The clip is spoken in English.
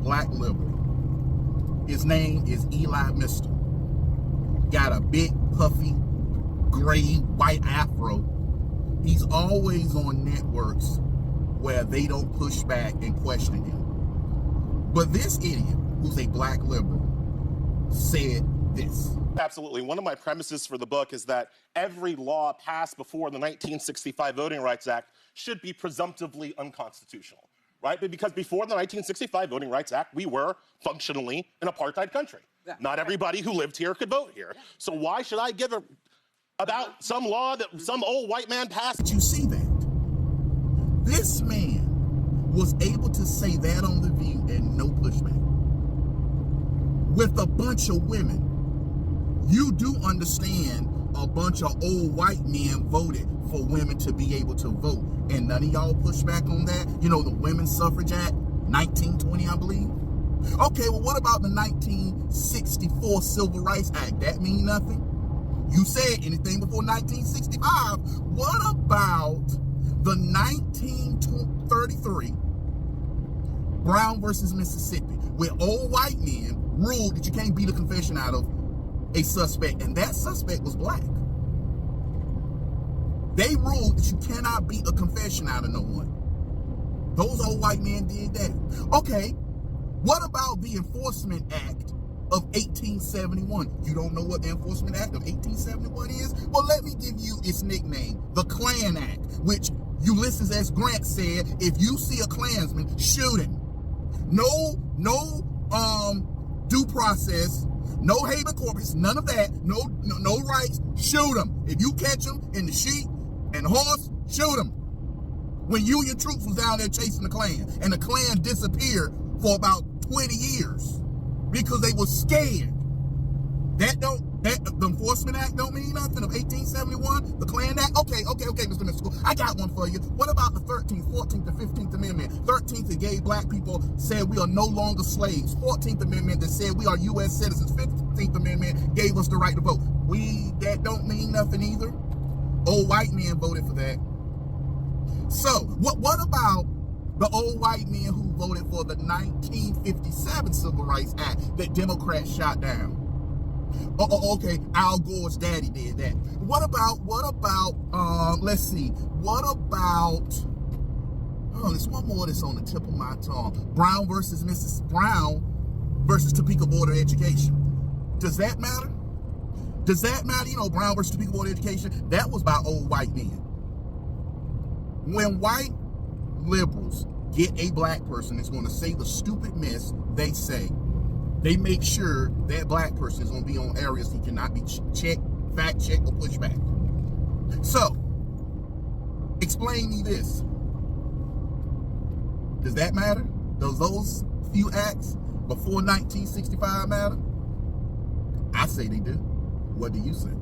black liberal. His name is Eli Mister. Got a big, puffy, gray, white afro. He's always on networks where they don't push back and question him. But this idiot, who's a black liberal, said this. Absolutely. One of my premises for the book is that every law passed before the 1965 Voting Rights Act should be presumptively unconstitutional, right? But because before the 1965 Voting Rights Act, we were functionally an apartheid country. Yeah. Not everybody who lived here could vote here. So why should I give about some law that some old white man passed? Did you see that? This man was able to say that on The View and no pushback. With a bunch of women. You do understand a bunch of old white men voted for women to be able to vote. And none of y'all push back on that? You know, the Women's Suffrage Act, 1920, I believe. Okay, well, what about the 1964 Civil Rights Act? That mean nothing? You said anything before 1965. What about the 1933 Brown versus Mississippi, where old white men ruled that you can't beat a confession out of a suspect, and that suspect was black. They ruled that you cannot beat a confession out of no one. Those old white men did that. Okay, what about the Enforcement Act of 1871? You don't know what the Enforcement Act of 1871 is? Well, let me give you its nickname, the Klan Act, which Ulysses S. Grant said, if you see a Klansman, shoot him. No due process, no habeas corpus, none of that, no rights, shoot them. If you catch them in the sheep and the horse, shoot them. When you and your troops was down there chasing the Klan, and the Klan disappeared for about 20 years because they were scared. The Enforcement Act don't mean nothing of 1871, the Klan Act. Okay, Mr. Mystical, I got one for you. What about the 13th, 14th, and 15th Amendment? 13th, it gave black people, said we are no longer slaves. 14th Amendment that said we are U.S. citizens. 15th Amendment gave us the right to vote. That don't mean nothing either. Old white men voted for that. So, what about the old white men who voted for the 1957 Civil Rights Act that Democrats shot down? Okay, Al Gore's daddy did that. What about, let's see, there's one more that's on the tip of my tongue. Brown versus Topeka Board of Education. Does that matter? Does that matter? You know, Brown versus Topeka Board of Education, that was by old white men. When white liberals get a black person that's going to say the stupid mess they say, they make sure that black person is going to be on areas he cannot be checked, fact checked, or pushed back. So, explain me this. Does that matter? Does those few acts before 1965 matter? I say they do. What do you say?